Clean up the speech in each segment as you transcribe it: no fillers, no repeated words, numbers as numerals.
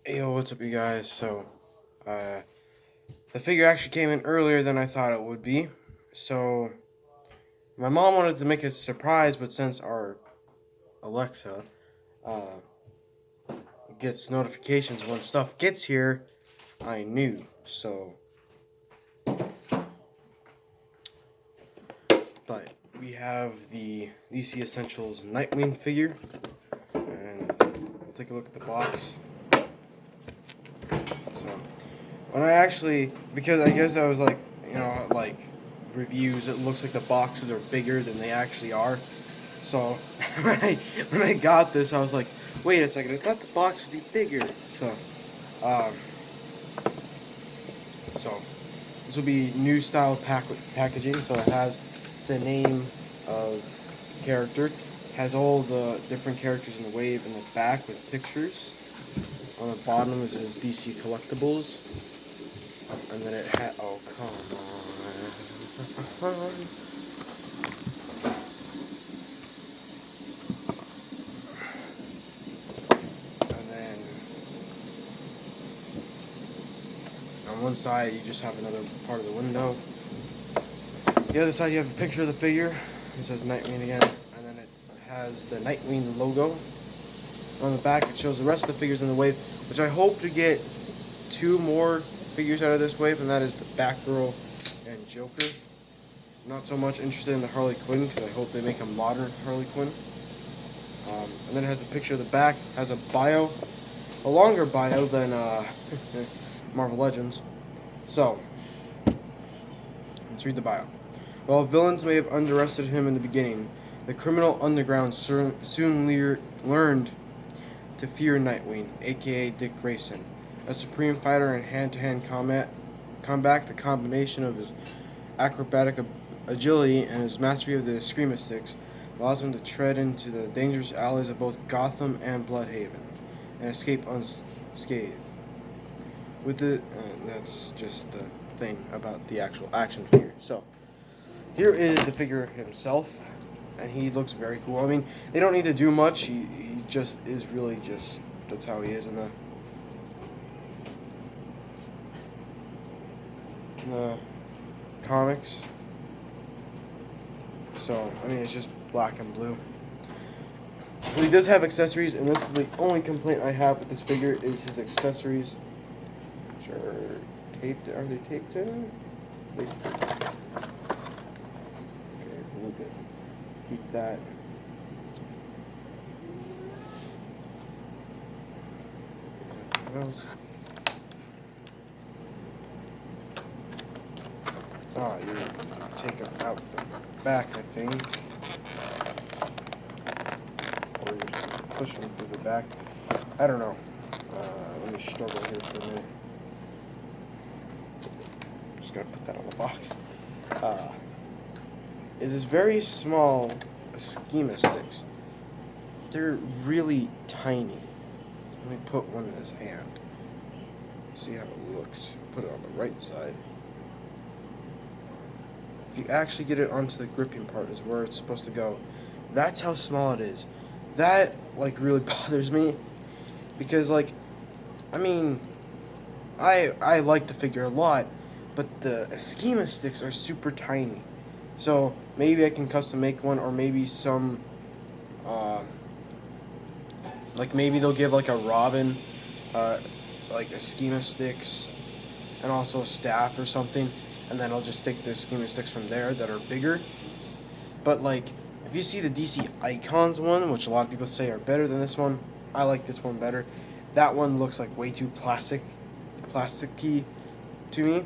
Hey, yo, what's up, you guys? The figure actually came in earlier than I thought it would be. So, my mom wanted to make it a surprise, but since our Alexa uh, gets notifications when stuff gets here, I knew. But we have the DC Essentials Nightwing figure, and we'll take a look at the box. So, when I actually, because I guess I was like, like reviews, it looks like the boxes are bigger than they actually are. So when I got this, I was like, wait a second, I thought the box would be bigger. So this will be new style packaging. So it has the name of character, has all the different characters in the wave in the back with pictures. On the bottom is his DC collectibles. And then it had, oh, come on. And then on one side, you just have another part of the window. The other side, you have a picture of the figure. It says Nightwing again. And then it has the Nightwing logo. On the back, it shows the rest of the figures in the wave, which I hope to get 2 more figures out of this wave, and that is the Batgirl and Joker. Not so much interested in the Harley Quinn, because I hope they make a modern Harley Quinn. And then it has a picture of the back, has a bio, a longer bio than Marvel Legends. So, let's read the bio. While villains may have underestimated him in the beginning, the criminal underground soon learned to fear Nightwing, aka Dick Grayson. A supreme fighter in hand-to-hand combat, the combination of his acrobatic agility and his mastery of the Screamer Sticks allows him to tread into the dangerous alleys of both Gotham and Bloodhaven and escape unscathed. That's just the thing about the actual action figure. So, here is the figure himself, and he looks very cool. I mean, they don't need to do much. He just is really just, that's how he is in the comics. So, I mean, it's just black and blue. But he does have accessories, and this is the only complaint I have with this figure is his accessories, which are taped. Are they taped in? Okay, we'll keep that. You take them out the back, I think. Or you're supposed to push them through the back. I don't know. Let me struggle here for a minute. Just gonna put that on the box. Is this very small schema sticks. They're really tiny. Let me put one in his hand. See how it looks. Put it on the right side. If you actually get it onto the gripping part is where it's supposed to go. That's how small it is. That, like, really bothers me. Because, like, I mean, I like the figure a lot, but the schema sticks are super tiny. So, maybe I can custom make one, or maybe some, like, maybe they'll give, like, a Robin, like, a schema sticks, and also a staff or something, and then I'll just take the schema sticks from there that are bigger. But, like, if you see the DC Icons one, which a lot of people say are better than this one, I like this one better. That one looks like way too plasticky to me.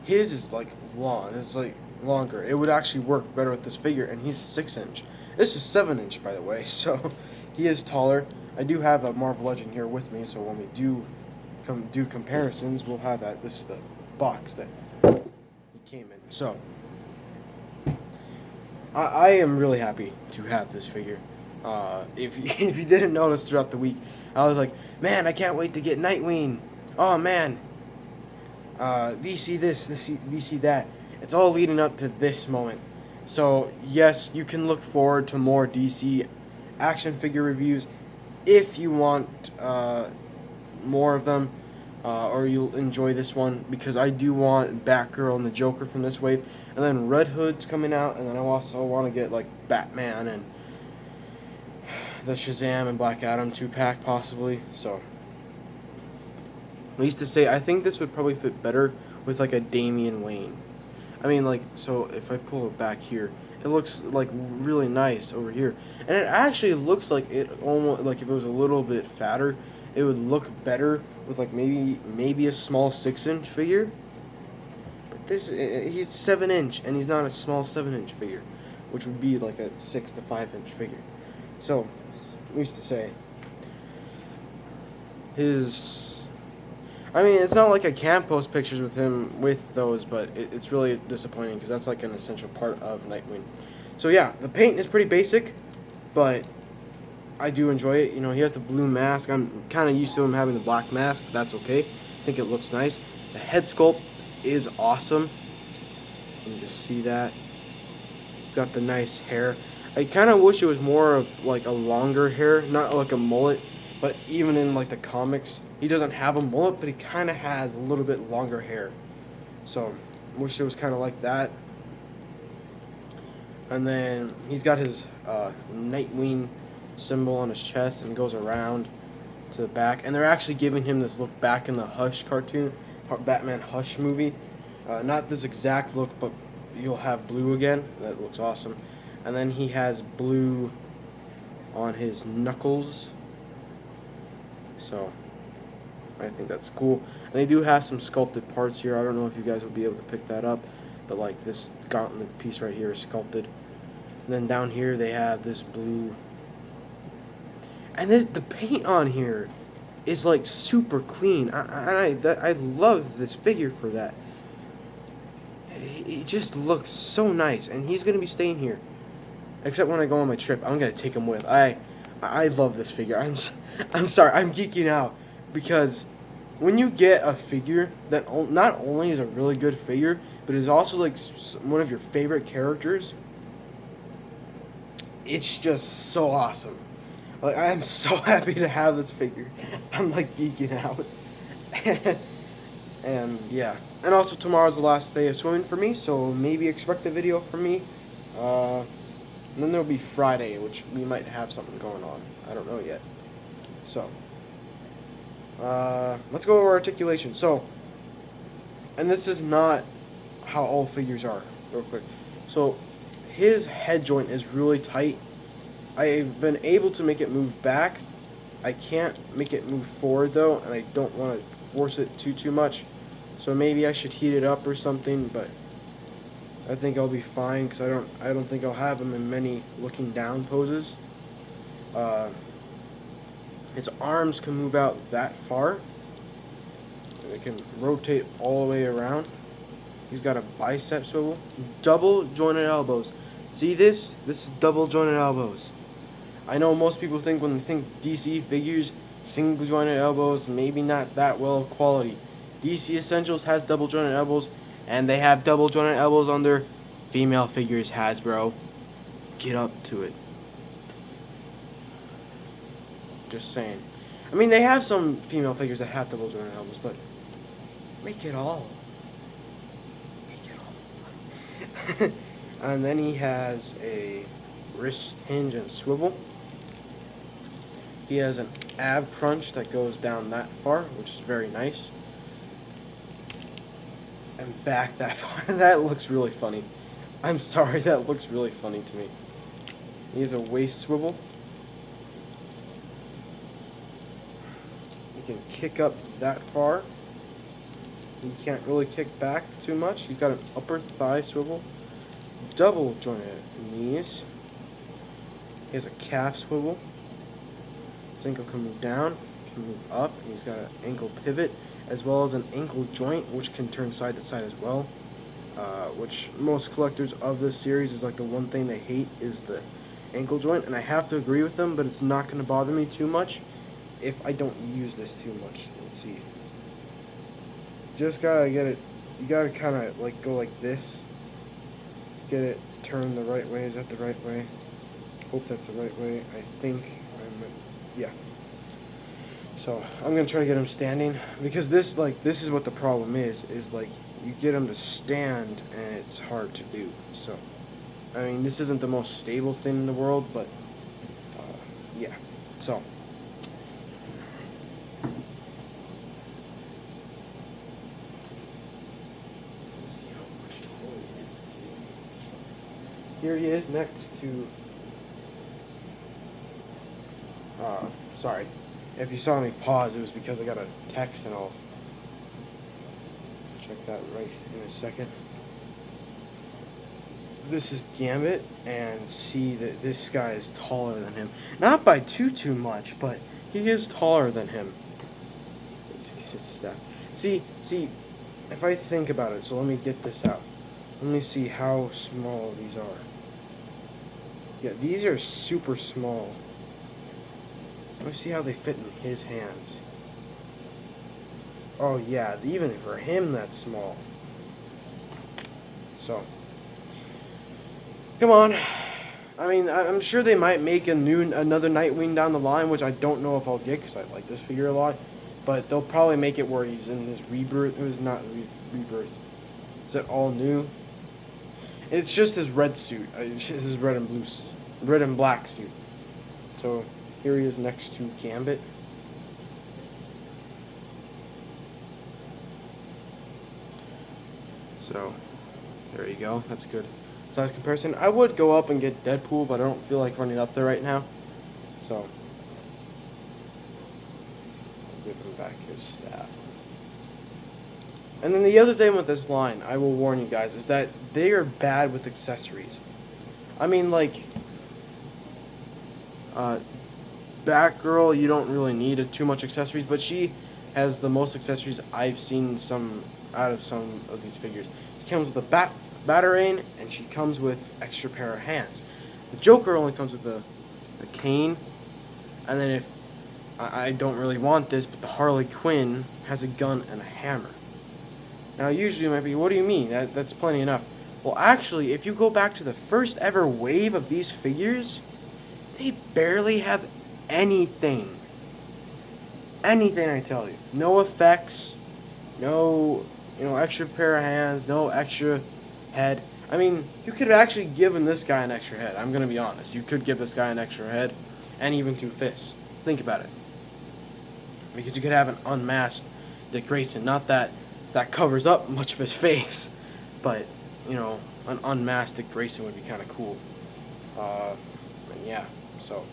His is like long. It's like longer. It would actually work better with this figure, and he's 6-inch. This is 7-inch, by the way, so he is taller. I do have a Marvel Legend here with me, so when we do comparisons, we'll have that. This is the box that he came in. So I am really happy to have this figure. If you didn't notice throughout the week, I was like, man, I can't wait to get Nightwing. Oh man, DC this, DC that. It's all leading up to this moment. So yes, you can look forward to more DC action figure reviews if you want more of them, or you'll enjoy this one, because I do want Batgirl and the Joker from this wave, and then Red Hood's coming out, and then I also want to get like Batman and the Shazam and Black Adam 2-pack possibly. So I used to say I think this would probably fit better with like a Damian Wayne. I mean, like, so if I pull it back here, it looks like really nice over here, and it actually looks like it almost like if it was a little bit fatter, it would look better with like maybe a small 6-inch figure. But this he's 7-inch, and he's not a small 7-inch figure, which would be like a 6 to 5-inch figure. So, I used to say his. I mean, it's not like I can't post pictures with him with those, but it's really disappointing because that's like an essential part of Nightwing. So yeah, the paint is pretty basic, but I do enjoy it. You know, he has the blue mask. I'm kind of used to him having the black mask, but that's okay. I think it looks nice. The head sculpt is awesome. You can just see that. It's got the nice hair. I kind of wish it was more of like a longer hair, not like a mullet. But even in like the comics, he doesn't have a mullet, but he kind of has a little bit longer hair. So, I wish it was kind of like that. And then he's got his Nightwing symbol on his chest and goes around to the back. And they're actually giving him this look back in the Hush cartoon, Batman Hush movie. Not this exact look, but you'll have blue again. That looks awesome. And then he has blue on his knuckles. So, I think that's cool. And they do have some sculpted parts here. I don't know if you guys will be able to pick that up. But like this gauntlet piece right here is sculpted. And then down here they have this blue. And the paint on here is like super clean. I love this figure for that. It just looks so nice. And he's going to be staying here. Except when I go on my trip. I'm going to take him with. I love this figure. I'm sorry, I'm geeking out because when you get a figure that not only is a really good figure, but is also like one of your favorite characters, it's just so awesome. Like, I'm so happy to have this figure. I'm like geeking out. And yeah, and also tomorrow's the last day of swimming for me, so maybe expect a video from me. And then there'll be Friday, which we might have something going on. I don't know yet. So, let's go over articulation. So, and this is not how all figures are, real quick. So, his head joint is really tight. I've been able to make it move back. I can't make it move forward, though, and I don't want to force it too much. So maybe I should heat it up or something, but I think I'll be fine because I don't think I'll have him in many looking down poses. His arms can move out that far. And they can rotate all the way around. He's got a bicep swivel. Double jointed elbows. See this? This is double jointed elbows. I know most people think when they think DC figures, single jointed elbows, maybe not that well quality. DC Essentials has double jointed elbows, and they have double jointed elbows on their female figures. Hasbro, get up to it. Just saying. I mean, they have some female figures that have double jointed elbows, but make it all. Make it all. And then he has a wrist hinge and swivel. He has an ab crunch that goes down that far, which is very nice. And back that far. That looks really funny. I'm sorry, that looks really funny to me. He has a waist swivel. He can kick up that far. He can't really kick back too much. He's got an upper thigh swivel. Double jointed knees. He has a calf swivel. His ankle can move down, can move up, and he's got an ankle pivot, as well as an ankle joint, which can turn side to side as well. Which most collectors of this series is like the one thing they hate is the ankle joint, and I have to agree with them, but it's not going to bother me too much if I don't use this too much. Let's see. Just gotta get it. You gotta kind of like go like this. Get it turned the right way. Is that the right way? Hope that's the right way. I think I'm yeah. So I'm gonna try to get him standing, because this is what the problem is like you get him to stand and it's hard to do. So I mean, this isn't the most stable thing in the world, but yeah. So see how much taller he is too. Here he is next to. Sorry, if you saw me pause, it was because I got a text, and I'll check that right in a second. This is Gambit, and see that this guy is taller than him. Not by too much, but he is taller than him. Let's get his stuff. See, if I think about it, so let me get this out. Let me see how small these are. Yeah, these are super small. Let me see how they fit in his hands. Oh yeah, even for him that's small. So come on. I mean, I'm sure they might make another Nightwing down the line, which I don't know if I'll get because I like this figure a lot. But they'll probably make it where he's in his rebirth. It was not rebirth. Is it all new? It's just his red suit. It's his red and black suit. So here he is next to Gambit. So there you go. That's a good size comparison. I would go up and get Deadpool, but I don't feel like running up there right now. So I'll give him back his staff. And then the other thing with this line, I will warn you guys, is that they are bad with accessories. I mean, like, Batgirl, you don't really need too much accessories, but she has the most accessories I've seen out of some of these figures. She comes with a Batarang, and she comes with extra pair of hands. The Joker only comes with a cane, and then if I don't really want this, but the Harley Quinn has a gun and a hammer. Now, usually you might be, what do you mean? That's plenty enough. Well, actually, if you go back to the first ever wave of these figures, they barely have anything. Anything, I tell you. No effects, no, extra pair of hands, no extra head. I mean, you could have actually given this guy an extra head. I'm going to be honest. You could give this guy an extra head and even 2 fists. Think about it. Because you could have an unmasked Dick Grayson. Not that covers up much of his face, but, an unmasked Dick Grayson would be kind of cool. And yeah, so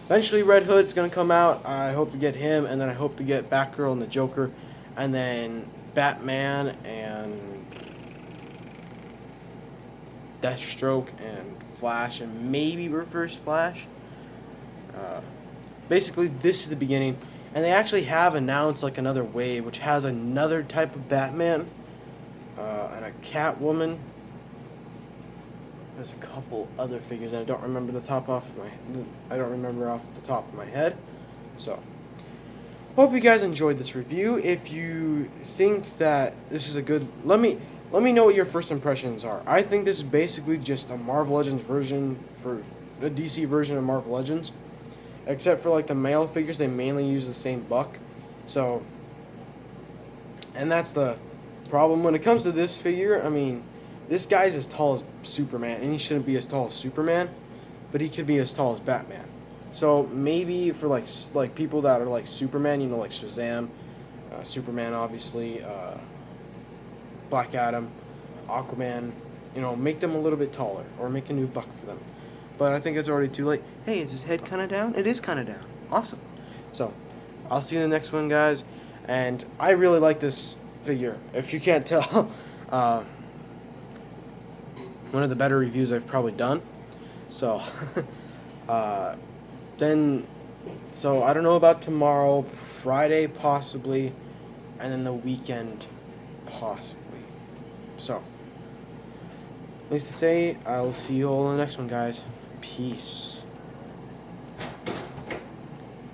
eventually Red Hood's going to come out. I hope to get him, and then I hope to get Batgirl and the Joker, and then Batman and Deathstroke and Flash and maybe Reverse Flash. Basically, this is the beginning. And they actually have announced like another wave, which has another type of Batman and a Catwoman. There's a couple other figures I don't remember off the top of my head. So, hope you guys enjoyed this review. If you think that this is a good, let me know what your first impressions are. I think this is basically just a Marvel Legends version for a DC version of Marvel Legends. Except for like the male figures, they mainly use the same buck. So, and that's the problem. When it comes to this figure, I mean, this guy's as tall as Superman, and he shouldn't be as tall as Superman, but he could be as tall as Batman. So maybe for like people that are like Superman, like Shazam, Superman obviously, Black Adam, Aquaman, make them a little bit taller, or make a new buck for them. But I think it's already too late. Hey, is his head kind of down? It is kind of down. Awesome. So, I'll see you in the next one, guys. And I really like this figure. If you can't tell, one of the better reviews I've probably done. So, so I don't know about tomorrow, Friday possibly, and then the weekend possibly. So, needless to say, I'll see you all in the next one, guys. Peace.